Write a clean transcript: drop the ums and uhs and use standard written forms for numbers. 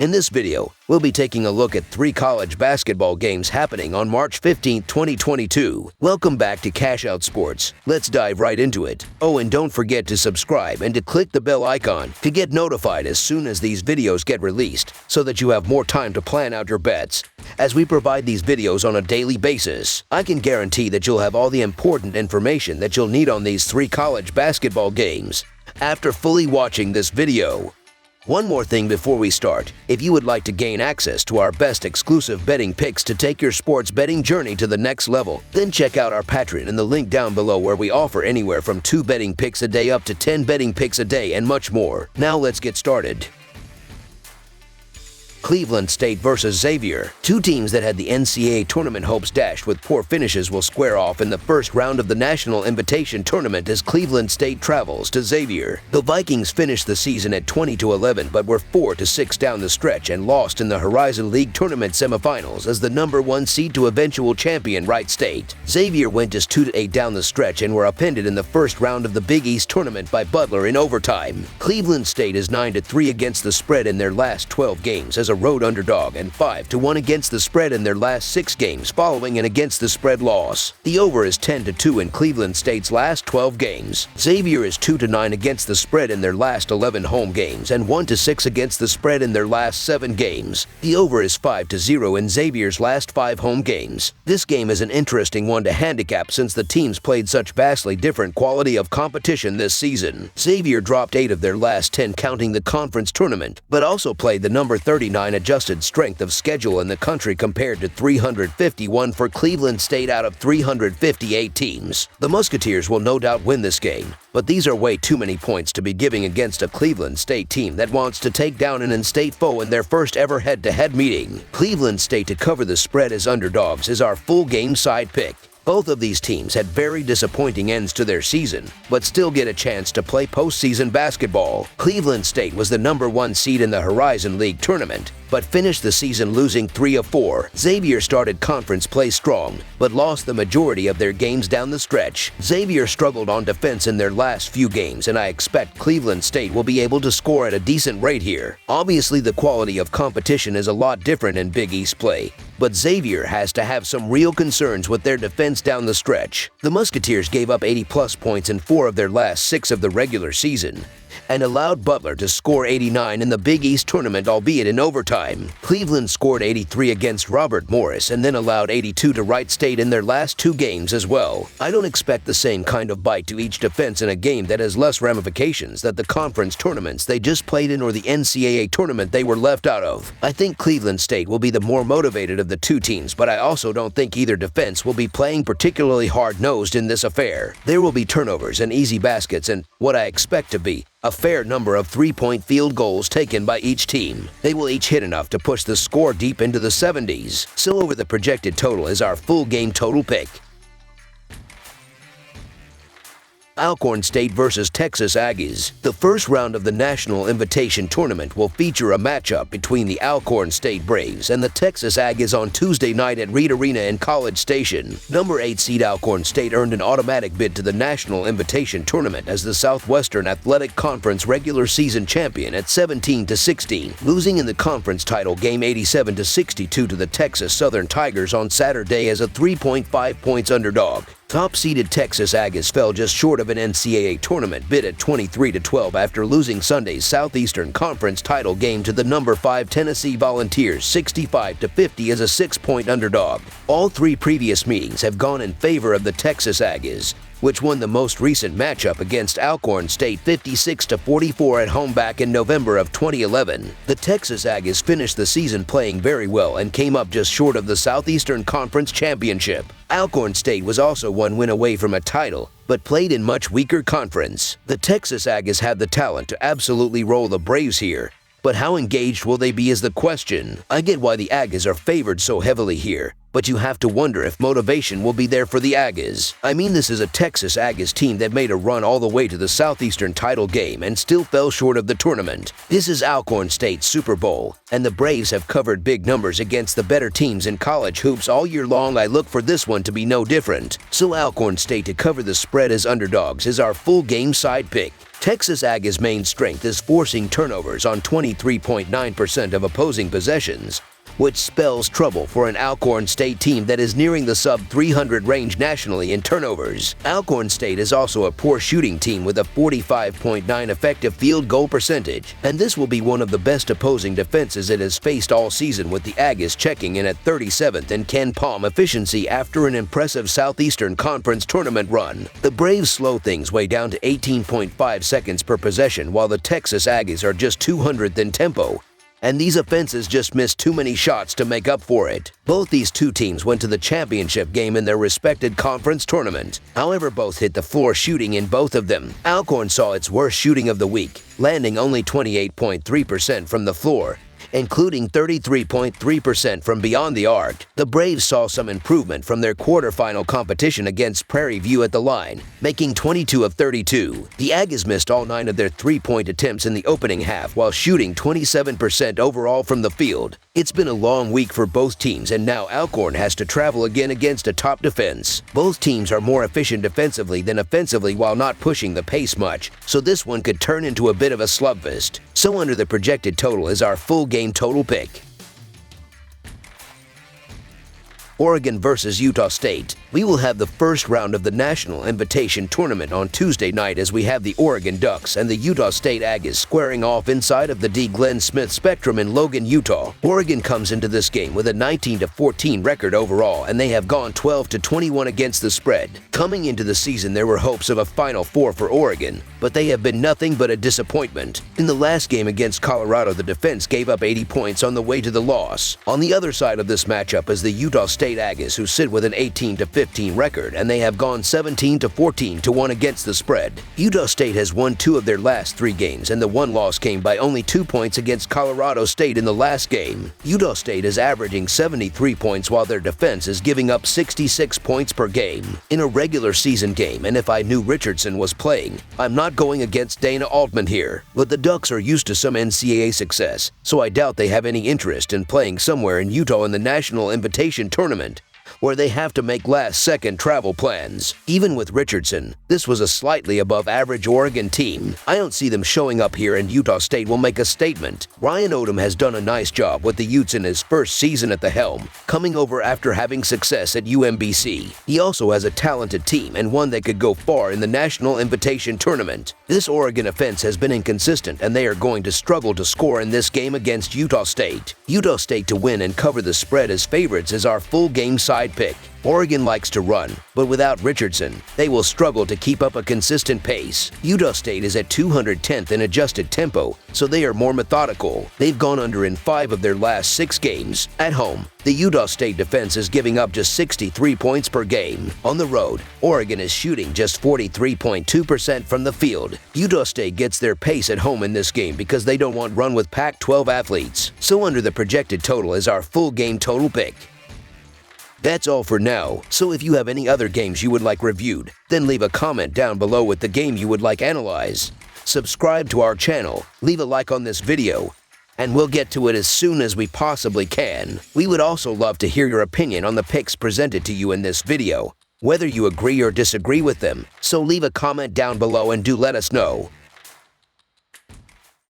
In this video, we'll be taking a look at 3 college basketball games happening on March 15, 2022. Welcome back to Cash Out Sports. Let's dive right into it. Oh, and don't forget to subscribe and to click the bell icon to get notified as soon as these videos get released so that you have more time to plan out your bets. As we provide these videos on a daily basis, I can guarantee that you'll have all the important information that you'll need on these 3 college basketball games after fully watching this video. One more thing before we start. If you would like to gain access to our best exclusive betting picks to take your sports betting journey to the next level, then check out our Patreon in the link down below, where we offer anywhere from 2 betting picks a day up to 10 betting picks a day and much more. Now let's get started. Cleveland State versus Xavier. 2 teams that had the NCAA tournament hopes dashed with poor finishes will square off in the first round of the National Invitation Tournament as Cleveland State travels to Xavier. The Vikings finished the season at 20-11 but were 4-6 down the stretch and lost in the Horizon League Tournament semifinals as the number 1 seed to eventual champion Wright State. Xavier went just 2-8 down the stretch and were upended in the first round of the Big East Tournament by Butler in overtime. Cleveland State is 9-3 against the spread in their last 12 games as a road underdog and 5-1 against the spread in their last 6 games following an against the spread loss. The over is 10-2 in Cleveland State's last 12 games. Xavier is 2-9 against the spread in their last 11 home games and 1-6 against the spread in their last 7 games. The over is 5-0 in Xavier's last 5 home games. This game is an interesting one to handicap since the teams played such vastly different quality of competition this season. Xavier dropped 8 of their last 10 counting the conference tournament, but also played the number 39 adjusted strength of schedule in the country compared to 351 for Cleveland State out of 358 teams. The Musketeers will no doubt win this game, but these are way too many points to be giving against a Cleveland State team that wants to take down an in-state foe in their first ever head-to-head meeting. Cleveland State to cover the spread as underdogs is our full game side pick. Both of these teams had very disappointing ends to their season, but still get a chance to play postseason basketball. Cleveland State was the number 1 seed in the Horizon League Tournament, but finished the season losing 3 of 4. Xavier started conference play strong, but lost the majority of their games down the stretch. Xavier struggled on defense in their last few games, and I expect Cleveland State will be able to score at a decent rate here. Obviously, the quality of competition is a lot different in Big East play, but Xavier has to have some real concerns with their defense down the stretch. The Musketeers gave up 80-plus points in 4 of their last 6 of the regular season and allowed Butler to score 89 in the Big East Tournament, albeit in overtime. Cleveland scored 83 against Robert Morris and then allowed 82 to Wright State in their last 2 games as well. I don't expect the same kind of bite to each defense in a game that has less ramifications than the conference tournaments they just played in or the NCAA tournament they were left out of. I think Cleveland State will be the more motivated of the 2 teams, but I also don't think either defense will be playing particularly hard-nosed in this affair. There will be turnovers and easy baskets and what I expect to be a fair number of 3-point field goals taken by each team. They will each hit enough to push the score deep into the 70s. So over the projected total is our full game total pick. Alcorn State versus Texas Aggies. The first round of the National Invitation Tournament will feature a matchup between the Alcorn State Braves and the Texas Aggies on Tuesday night at Reed Arena in College Station. Number 8 seed Alcorn State earned an automatic bid to the National Invitation Tournament as the Southwestern Athletic Conference regular season champion at 17-16, losing in the conference title game 87-62 to the Texas Southern Tigers on Saturday as a 3.5 points underdog. Top-seeded Texas Aggies fell just short of an NCAA tournament bid at 23-12 after losing Sunday's Southeastern Conference title game to the number 5 Tennessee Volunteers 65-50 as a 6-point underdog. All 3 previous meetings have gone in favor of the Texas Aggies, which won the most recent matchup against Alcorn State 56-44 at home back in November of 2011. The Texas Aggies finished the season playing very well and came up just short of the Southeastern Conference championship. Alcorn State was also 1 win away from a title, but played in much weaker conference. The Texas Aggies have the talent to absolutely roll the Braves here, but how engaged will they be is the question. I get why the Aggies are favored so heavily here, but you have to wonder if motivation will be there for the Aggies. I mean, this is a Texas Aggies team that made a run all the way to the Southeastern title game and still fell short of the tournament. This is Alcorn State's Super Bowl, and the Braves have covered big numbers against the better teams in college hoops all year long. I look for this one to be no different. So Alcorn State to cover the spread as underdogs is our full game side pick. Texas Aggies' main strength is forcing turnovers on 23.9% of opposing possessions, which spells trouble for an Alcorn State team that is nearing the sub-300 range nationally in turnovers. Alcorn State is also a poor shooting team with a 45.9 effective field goal percentage, and this will be one of the best opposing defenses it has faced all season, with the Aggies checking in at 37th in Ken Palm efficiency after an impressive Southeastern Conference tournament run. The Braves slow things way down to 18.5 seconds per possession, while the Texas Aggies are just 200th in tempo, and these offenses just missed too many shots to make up for it. Both these two teams went to the championship game in their respected conference tournament. However, both hit the floor shooting in both of them. Alcorn saw its worst shooting of the week, landing only 28.3% from the floor, including 33.3% from beyond the arc. The Braves saw some improvement from their quarterfinal competition against Prairie View at the line, making 22 of 32. The Aggies missed all 9 of their three-point attempts in the opening half while shooting 27% overall from the field. It's been a long week for both teams, and now Alcorn has to travel again against a top defense. Both teams are more efficient defensively than offensively while not pushing the pace much, so this one could turn into a bit of a slugfest. So under the projected total is our full game total pick. Oregon versus Utah State. We will have the first round of the National Invitation Tournament on Tuesday night as we have the Oregon Ducks and the Utah State Aggies squaring off inside of the D. Glenn Smith Spectrum in Logan, Utah. Oregon comes into this game with a 19-14 record overall, and they have gone 12-21 against the spread. Coming into the season, there were hopes of a Final Four for Oregon, but they have been nothing but a disappointment. In the last game against Colorado, the defense gave up 80 points on the way to the loss. On the other side of this matchup is the Utah State Aggies, who sit with an 18-15 record, and they have gone 17-14 against the spread. Utah State has won 2 of their last 3 games, and the one loss came by only 2 points against Colorado State in the last game. Utah State is averaging 73 points while their defense is giving up 66 points per game. In a regular season game, and if I knew Richardson was playing, I'm not going against Dana Altman here, but the Ducks are used to some NCAA success, so I doubt they have any interest in playing somewhere in Utah in the National Invitation Tournament, where they have to make last-second travel plans. Even with Richardson, this was a slightly above-average Oregon team. I don't see them showing up here, and Utah State will make a statement. Ryan Odom has done a nice job with the Utes in his first season at the helm, coming over after having success at UMBC. He also has a talented team and one that could go far in the National Invitation Tournament. This Oregon offense has been inconsistent, and they are going to struggle to score in this game against Utah State. Utah State to win and cover the spread as favorites is our full game side pick. Oregon likes to run, but without Richardson, they will struggle to keep up a consistent pace. Utah State is at 210th in adjusted tempo, so they are more methodical. They've gone under in 5 of their last 6 games. At home, the Utah State defense is giving up just 63 points per game. On the road, Oregon is shooting just 43.2% from the field. Utah State gets their pace at home in this game because they don't want run with Pac-12 athletes. So under the projected total is our full game total pick. That's all for now, so if you have any other games you would like reviewed, then leave a comment down below with the game you would like analyzed. Subscribe to our channel, leave a like on this video, and we'll get to it as soon as we possibly can. We would also love to hear your opinion on the picks presented to you in this video, whether you agree or disagree with them, so leave a comment down below and do let us know.